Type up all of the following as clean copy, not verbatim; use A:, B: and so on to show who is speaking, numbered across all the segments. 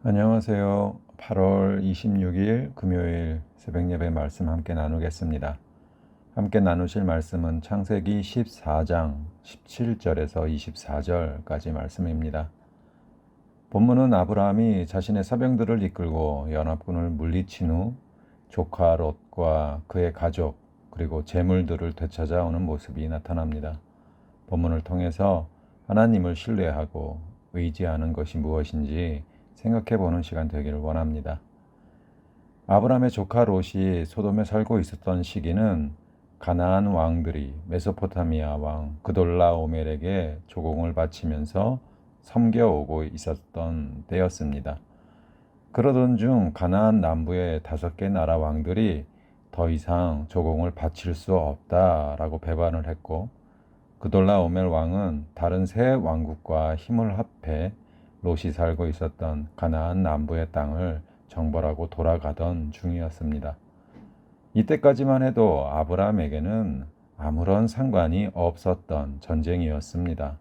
A: 안녕하세요. 8월 26일 금요일 새벽 예배 말씀 함께 나누겠습니다. 함께 나누실 말씀은 창세기 14장 17절에서 24절까지 말씀입니다. 본문은 아브라함이 자신의 사병들을 이끌고 연합군을 물리친 후 조카 롯과 그의 가족 그리고 재물들을 되찾아오는 모습이 나타납니다. 본문을 통해서 하나님을 신뢰하고 의지하는 것이 무엇인지 생각해 보는 시간 되기를 원합니다. 아브라함의 조카 롯이 소돔에 살고 있었던 시기는 가나안 왕들이 메소포타미아 왕 그돌라오멜에게 조공을 바치면서 섬겨오고 있었던 때였습니다. 그러던 중 가나안 남부의 5개 나라 왕들이 더 이상 조공을 바칠 수 없다라고 배반을 했고, 그돌라오멜 왕은 다른 세 왕국과 힘을 합해 롯이 살고 있었던 가나안 남부의 땅을 정벌하고 돌아가던 중이었습니다. 이때까지만 해도 아브라함에게는 아무런 상관이 없었던 전쟁이었습니다.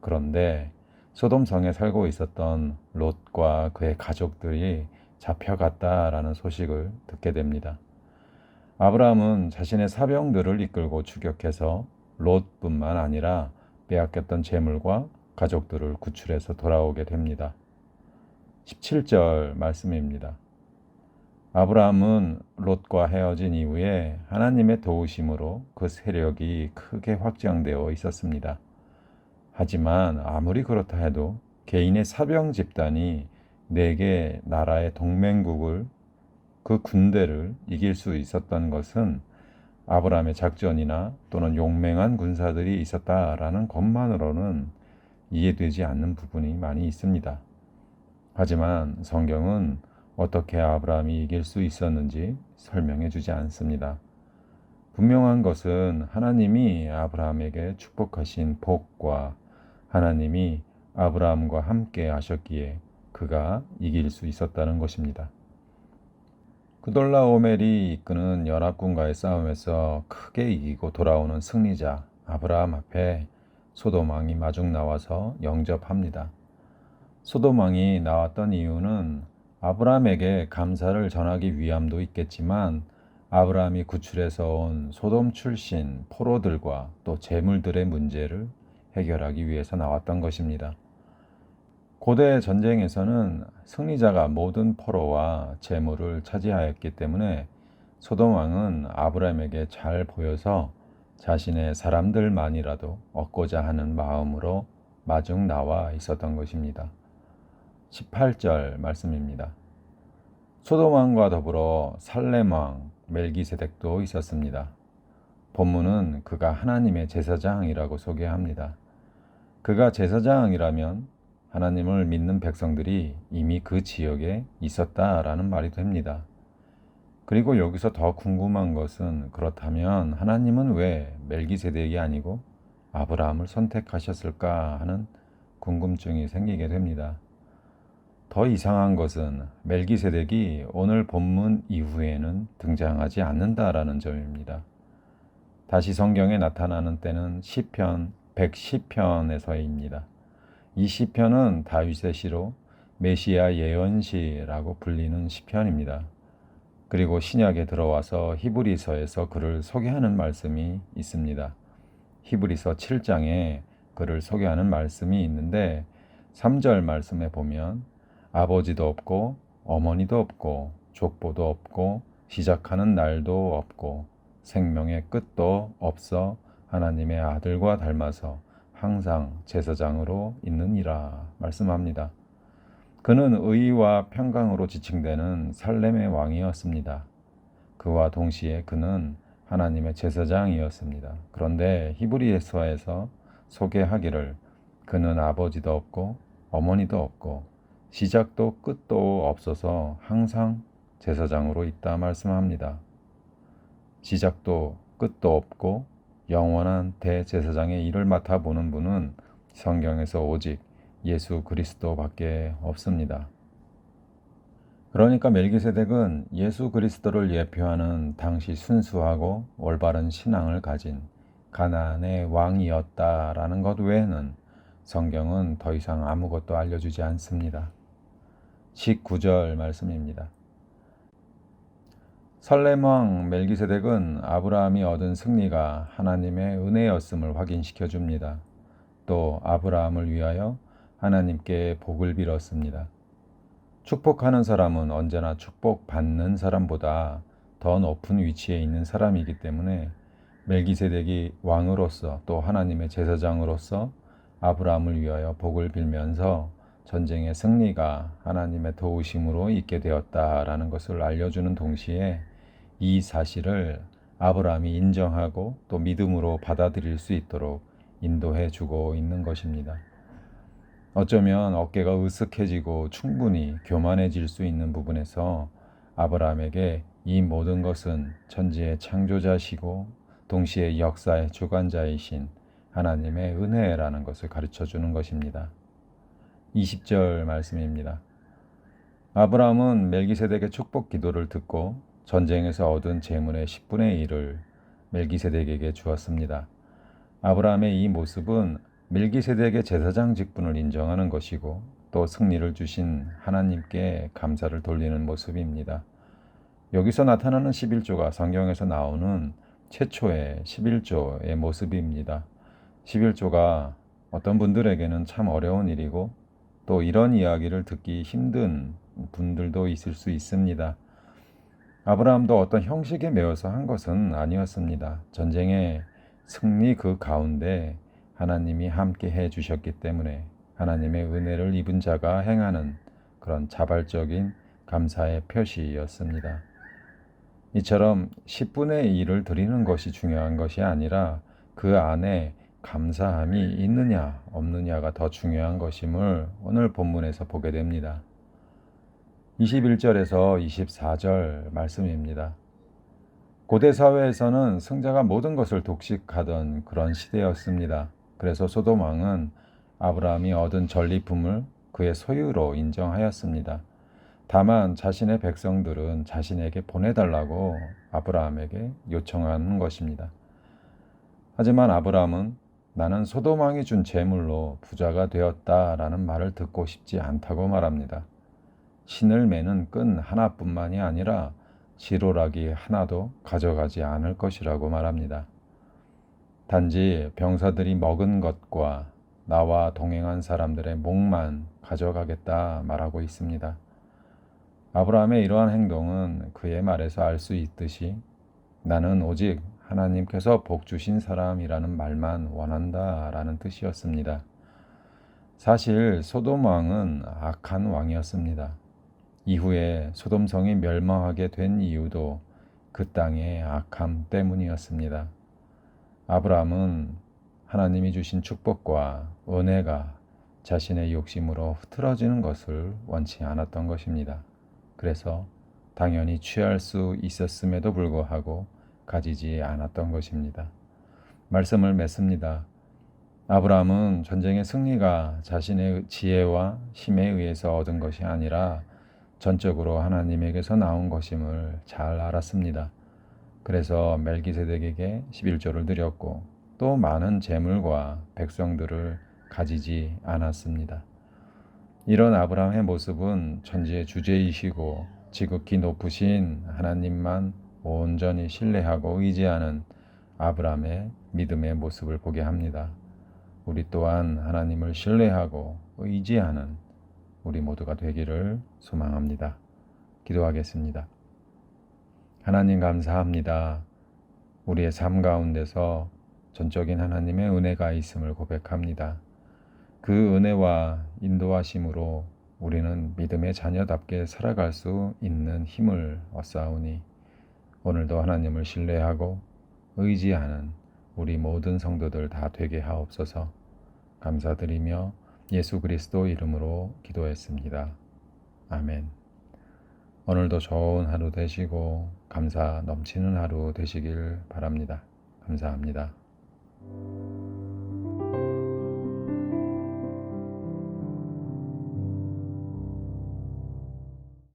A: 그런데 소돔성에 살고 있었던 롯과 그의 가족들이 잡혀갔다라는 소식을 듣게 됩니다. 아브라함은 자신의 사병들을 이끌고 추격해서 롯뿐만 아니라 빼앗겼던 재물과 가족들을 구출해서 돌아오게 됩니다. 17절 말씀입니다. 아브라함은 롯과 헤어진 이후에 하나님의 도우심으로 그 세력이 크게 확장되어 있었습니다. 하지만 아무리 그렇다 해도 개인의 사병 집단이 4개 나라의 동맹국을, 그 군대를 이길 수 있었던 것은 아브라함의 작전이나 또는 용맹한 군사들이 있었다라는 것만으로는 이해되지 않는 부분이 많이 있습니다. 하지만 성경은 어떻게 아브라함이 이길 수 있었는지 설명해 주지 않습니다. 분명한 것은 하나님이 아브라함에게 축복하신 복과 하나님이 아브라함과 함께 하셨기에 그가 이길 수 있었다는 것입니다. 그돌라오멜이 이끄는 연합군과의 싸움에서 크게 이기고 돌아오는 승리자 아브라함 앞에 소돔 왕이 마중 나와서 영접합니다. 소돔 왕이 나왔던 이유는 아브라함에게 감사를 전하기 위함도 있겠지만, 아브라함이 구출해서 온 소돔 출신 포로들과 또 재물들의 문제를 해결하기 위해서 나왔던 것입니다. 고대 전쟁에서는 승리자가 모든 포로와 재물을 차지하였기 때문에 소돔 왕은 아브라함에게 잘 보여서 자신의 사람들만이라도 얻고자 하는 마음으로 마중 나와 있었던 것입니다. 18절 말씀입니다. 소돔 왕과 더불어 살렘 왕 멜기세덱도 있었습니다. 본문은 그가 하나님의 제사장이라고 소개합니다. 그가 제사장이라면 하나님을 믿는 백성들이 이미 그 지역에 있었다라는 말이 됩니다. 그리고 여기서 더 궁금한 것은, 그렇다면 하나님은 왜 멜기세덱이 아니고 아브라함을 선택하셨을까 하는 궁금증이 생기게 됩니다. 더 이상한 것은 멜기세덱이 오늘 본문 이후에는 등장하지 않는다라는 점입니다. 다시 성경에 나타나는 때는 시편 110편에서입니다. 이 시편은 다윗의 시로 메시아 예언시라고 불리는 시편입니다. 그리고 신약에 들어와서 히브리서에서 그를 소개하는 말씀이 있습니다. 히브리서 7장에 그를 소개하는 말씀이 있는데, 3절 말씀에 보면 아버지도 없고 어머니도 없고 족보도 없고 시작하는 날도 없고 생명의 끝도 없어 하나님의 아들과 닮아서 항상 제사장으로 있느니라 말씀합니다. 그는 의와 평강으로 지칭되는 살렘의 왕이었습니다. 그와 동시에 그는 하나님의 제사장이었습니다. 그런데 히브리서에서 소개하기를 그는 아버지도 없고 어머니도 없고 시작도 끝도 없어서 항상 제사장으로 있다 말씀합니다. 시작도 끝도 없고 영원한 대제사장의 일을 맡아보는 분은 성경에서 오직 예수 그리스도밖에 없습니다. 그러니까 멜기세덱은 예수 그리스도를 예표하는 당시 순수하고 올바른 신앙을 가진 가나안의 왕이었다라는 것 외에는 성경은 더 이상 아무것도 알려주지 않습니다. 19절 말씀입니다. 살렘왕 멜기세덱은 아브라함이 얻은 승리가 하나님의 은혜였음을 확인시켜 줍니다. 또 아브라함을 위하여 하나님께 복을 빌었습니다. 축복하는 사람은 언제나 축복받는 사람보다 더 높은 위치에 있는 사람이기 때문에 멜기세덱이 왕으로서 또 하나님의 제사장으로서 아브라함을 위하여 복을 빌면서 전쟁의 승리가 하나님의 도우심으로 있게 되었다라는 것을 알려주는 동시에 이 사실을 아브라함이 인정하고 또 믿음으로 받아들일 수 있도록 인도해 주고 있는 것입니다. 어쩌면 어깨가 으쓱해지고 충분히 교만해질 수 있는 부분에서 아브라함에게 이 모든 것은 천지의 창조자시고 동시에 역사의 주관자이신 하나님의 은혜라는 것을 가르쳐 주는 것입니다. 20절 말씀입니다. 아브라함은 멜기세덱의 축복 기도를 듣고 전쟁에서 얻은 재물의 10분의 1을 멜기세덱에게 주었습니다. 아브라함의 이 모습은 멜기세덱의 제사장 직분을 인정하는 것이고 또 승리를 주신 하나님께 감사를 돌리는 모습입니다. 여기서 나타나는 11조가 성경에서 나오는 최초의 11조의 모습입니다. 11조가 어떤 분들에게는 참 어려운 일이고 또 이런 이야기를 듣기 힘든 분들도 있을 수 있습니다. 아브라함도 어떤 형식에 매여서 한 것은 아니었습니다. 전쟁의 승리 그 가운데 하나님이 함께 해 주셨기 때문에 하나님의 은혜를 입은 자가 행하는 그런 자발적인 감사의 표시였습니다. 이처럼 10분의 1을 드리는 것이 중요한 것이 아니라 그 안에 감사함이 있느냐 없느냐가 더 중요한 것임을 오늘 본문에서 보게 됩니다. 21절에서 24절 말씀입니다. 고대 사회에서는 승자가 모든 것을 독식하던 그런 시대였습니다. 그래서 소돔 왕은 아브라함이 얻은 전리품을 그의 소유로 인정하였습니다. 다만 자신의 백성들은 자신에게 보내달라고 아브라함에게 요청하는 것입니다. 하지만 아브라함은 나는 소돔 왕이 준 재물로 부자가 되었다라는 말을 듣고 싶지 않다고 말합니다. 신을 매는 끈 하나뿐만이 아니라 지로라기 하나도 가져가지 않을 것이라고 말합니다. 단지 병사들이 먹은 것과 나와 동행한 사람들의 목만 가져가겠다 말하고 있습니다. 아브라함의 이러한 행동은 그의 말에서 알 수 있듯이 나는 오직 하나님께서 복 주신 사람이라는 말만 원한다라는 뜻이었습니다. 사실 소돔 왕은 악한 왕이었습니다. 이후에 소돔성이 멸망하게 된 이유도 그 땅의 악함 때문이었습니다. 아브라함은 하나님이 주신 축복과 은혜가 자신의 욕심으로 흐트러지는 것을 원치 않았던 것입니다. 그래서 당연히 취할 수 있었음에도 불구하고 가지지 않았던 것입니다. 말씀을 맺습니다. 아브라함은 전쟁의 승리가 자신의 지혜와 힘에 의해서 얻은 것이 아니라 전적으로 하나님에게서 나온 것임을 잘 알았습니다. 그래서 멜기세덱에게 11조를 드렸고 또 많은 재물과 백성들을 가지지 않았습니다. 이런 아브라함의 모습은 천지의 주제이시고 지극히 높으신 하나님만 온전히 신뢰하고 의지하는 아브라함의 믿음의 모습을 보게 합니다. 우리 또한 하나님을 신뢰하고 의지하는 우리 모두가 되기를 소망합니다. 기도하겠습니다. 하나님 감사합니다. 우리의 삶 가운데서 전적인 하나님의 은혜가 있음을 고백합니다. 그 은혜와 인도하심으로 우리는 믿음의 자녀답게 살아갈 수 있는 힘을 얻사오니 오늘도 하나님을 신뢰하고 의지하는 우리 모든 성도들 다 되게 하옵소서. 감사드리며 예수 그리스도 이름으로 기도했습니다. 아멘. 오늘도 좋은 하루 되시고 감사 넘치는 하루 되시길 바랍니다. 감사합니다.